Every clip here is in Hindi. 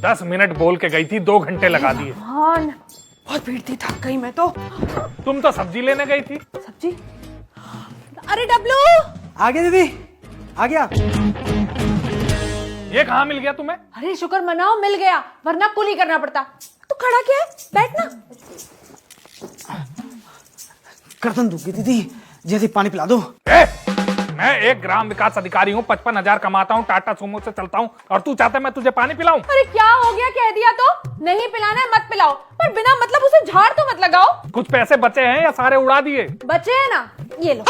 10 मिनट बोल के गई थी, 2 घंटे लगा दिए। बहुत भीड़ थी, थक गई मैं तो। तुम तो सब्जी लेने गई थी। सब्जी? अरे डब्लू आ गया दीदी, आ गया। ये कहाँ मिल गया तुम्हें? अरे शुक्र मनाओ मिल गया, वरना कुली करना पड़ता। तू खड़ा क्या है, बैठ ना। गर्दन दुख गई दीदी, जैसे पानी पिला दो। मैं एक ग्राम विकास अधिकारी हूँ, 55,000 कमाता हूँ, टाटा सुमो से चलता हूँ, और तू चाहता है मैं तुझे पानी पिलाऊं? अरे क्या हो गया, कह दिया तो। नहीं पिलाना है मत पिलाओ, पर बिना मतलब उसे झाड़ तो मत लगाओ। कुछ पैसे बचे हैं या सारे उड़ा दिए? बचे हैं ना, ये लो।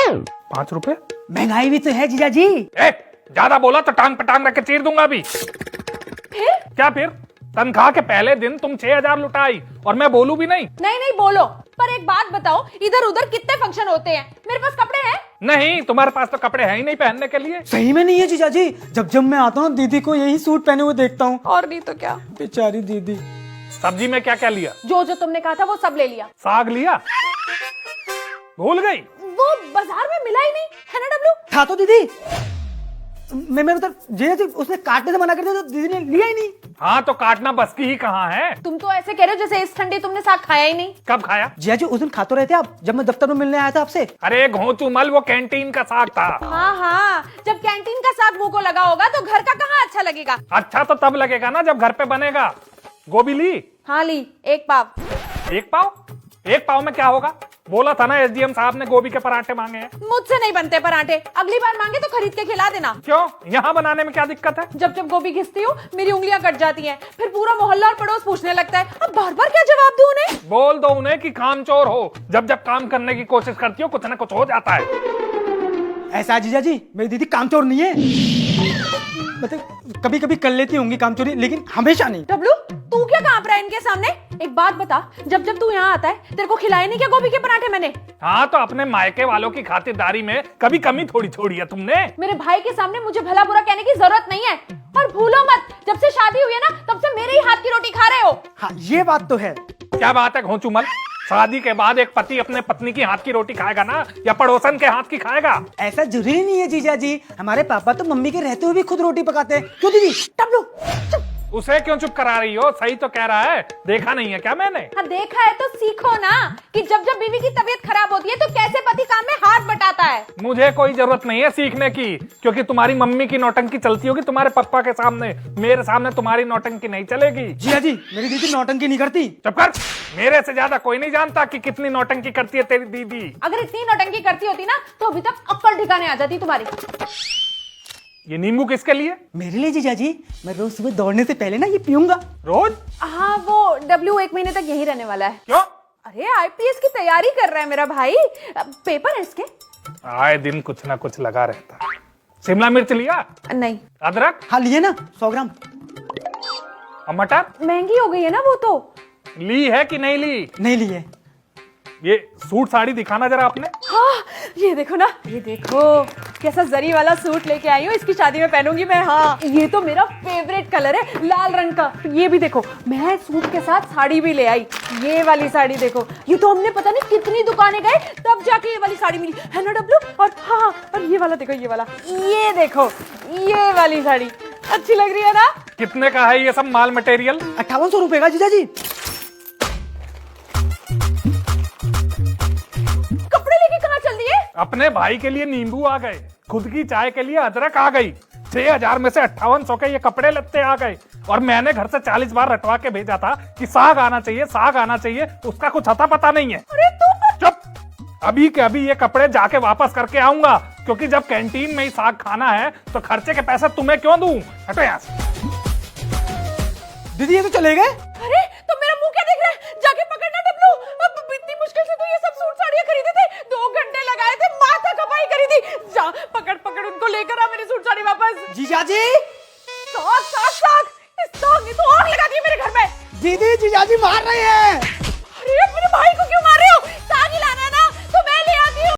5 रुपए? महंगाई भी तो है जीजा जी। ज्यादा बोला तो टांग पटांग रख के चीर दूंगा अभी। फिर क्या फिर? तनख्वाह के पहले दिन तुम 6,000 लुटाई और मैं बोलू भी नहीं? नहीं बोलो, पर एक बात बताओ, इधर उधर कितने फंक्शन होते हैं, मेरे पास कपड़े हैं? नहीं, तुम्हारे पास तो कपड़े हैं ही नहीं पहनने के लिए। सही में नहीं है जीजा जी, जब मैं आता हूँ दीदी को यही सूट पहने हुए देखता हूँ। और नहीं तो क्या। बेचारी दीदी। सब्जी में क्या क्या लिया? जो तुमने कहा था वो सब ले लिया। साग लिया? भूल गई? वो बाजार में मिला ही नहीं है ना डब्लू। था तो दीदी, मैं मतलब जीजा जी उसने काटने से मना कर दिया तो दीदी ने लिया ही नहीं। हाँ तो काटना बस की ही कहाँ है? तुम तो ऐसे कह रहे हो जैसे इस ठंडी तुमने साग खाया ही नहीं। कब खाया? जीजा जी उस दिन खा तो रहे थे आप, जब मैं दफ्तर में मिलने आया था आपसे। अरे घोंचू मल, वो कैंटीन का साग था। हाँ, जब कैंटीन का साग मुंह को लगा होगा तो घर का कहाँ अच्छा लगेगा। अच्छा तो तब लगेगा ना जब घर पे बनेगा। गोभी ली? हाँ ली, 1 पाव। 1 पाव? 1 पाव में क्या होगा? बोला था ना एसडीएम साहब ने गोभी के पराठे मांगे हैं। मुझसे नहीं बनते पराठे, अगली बार मांगे तो खरीद के खिला देना। क्यों? यहाँ बनाने में क्या दिक्कत है? जब गोभी घिसती हूँ मेरी उंगलियां कट जाती हैं, फिर पूरा मोहल्ला और पड़ोस पूछने लगता है। अब बार बार क्या जवाब दूं उन्हें? बोल दो उन्हें कि कामचोर हो, जब जब काम करने की कोशिश करती हो कुछ ना कुछ हो जाता है। ऐसा जीजा जी, मेरी दीदी कामचोर नहीं है। मतलब कभी कभी कर लेती होंगी कामचोरी, लेकिन हमेशा नहीं। डब्लू तू क्या कांप रहा है इनके सामने? एक बात बता, जब जब तू यहाँ आता है तेरे को खिलाए नहीं क्या गोभी के पराठे मैंने? हाँ तो अपने मायके वालों की खातिरदारी में कभी कमी थोड़ी छोड़ी है तुमने। मेरे भाई के सामने मुझे भला बुरा कहने की जरूरत नहीं है। और भूलो मत, जब से शादी हुई है ना तब से मेरे ही हाथ की रोटी खा रहे हो। हाँ ये बात तो है। क्या बात है घोंचू मल? शादी के बाद एक पति अपने पत्नी की हाथ की रोटी खाएगा ना, या पड़ोसन के हाथ की खाएगा? ऐसा जरूरी नहीं है जीजा जी, हमारे पापा तो मम्मी के रहते हुए भी खुद रोटी पकाते हैं। क्यों दीदी? डब्लू चुप। उसे क्यों चुप करा रही हो? सही तो कह रहा है, देखा नहीं है क्या मैंने? हाँ देखा है तो सीखो ना, कि जब जब बीवी की तबीयत खराब होती है तो कैसे पति काम में हाथ बटाता है। मुझे कोई जरूरत नहीं है सीखने की, क्योंकि तुम्हारी मम्मी की नौटंकी चलती होगी तुम्हारे पापा के सामने, मेरे सामने तुम्हारी नौटंकी नहीं चलेगी। जीजा जी मेरी दीदी नौटंकी नहीं करती। चुप कर, मेरे से ज्यादा कोई नहीं जानता कि कितनी नौटंकी करती है तेरी दीदी। अगर इतनी नौटंकी करती होती ना तो अभी तक अक्कल ठिकाने आ जाती तुम्हारी। ये नींबू किसके लिए? मेरे लिए जीजा जी, मैं रोज सुबह दौड़ने से पहले ना ये पीऊंगा। रोज? हाँ वो डब्लू 1 महीने तक यही रहने वाला है। क्यों? अरे आईपीएस की तैयारी कर रहा है मेरा भाई, पेपर है इसके। आए दिन कुछ ना कुछ लगा रहता है। शिमला मिर्च लिया? नहीं। अदरक? हाँ लिए ना 100 ग्राम। और मटर? महंगी हो गई है ना वो तो। ली है कि नहीं ली? नहीं लिए। ये सूट साड़ी दिखाना जरा अपने। हाँ ये देखो ना, ये देखो कैसा जरी वाला सूट लेके आई हूँ, इसकी शादी में पहनूंगी मैं। हाँ ये तो मेरा फेवरेट कलर है, लाल रंग का। ये भी देखो, मैं सूट के साथ साड़ी भी ले आई, ये वाली साड़ी देखो। ये तो हमने पता नहीं कितनी दुकानें गए तब जाके ये वाली साड़ी मिली है ना डब्लू। और हाँ और ये वाला देखो, ये वाला, ये देखो ये वाली साड़ी अच्छी लग रही है ना? कितने का है ये सब माल मटेरियल? 5800 रुपए का जीजा जी। कपड़े लेके कहाँ चल दिए? अपने भाई के लिए नींबू आ गए, खुद की चाय के लिए अदरक आ गई। 6,000 में से 5800 के ये कपड़े लत्ते आ गए, और मैंने घर से 40 बार रटवा के भेजा था कि साग आना चाहिए, साग आना चाहिए, उसका कुछ अता पता नहीं है। अरे तू चुप, अभी के अभी ये कपड़े जाके वापस करके आऊंगा, क्योंकि जब कैंटीन में ही साग खाना है तो खर्चे के पैसे तुम्हें क्यों दूं? हटो यहाँ से। दीदी ये तो चले गए। अरे तो मेरा मुंह क्या देख रहा है? जाके पकड़ना डब्लू। अब इतनी मुश्किल से तो ये सब सूट साड़ियां खरीदे थे, 2 घंटे लगाए थे, माथा खपाई करी थी। जा पकड़ पकड़ उनको लेकर आ मेरी सूट साड़ी वापस। जीजा जी। साग साग साग, इस साग ने तो आग लगा दी मेरे घर में। दीदी जीजा जी मार रहे हैं। अरे मेरे भाई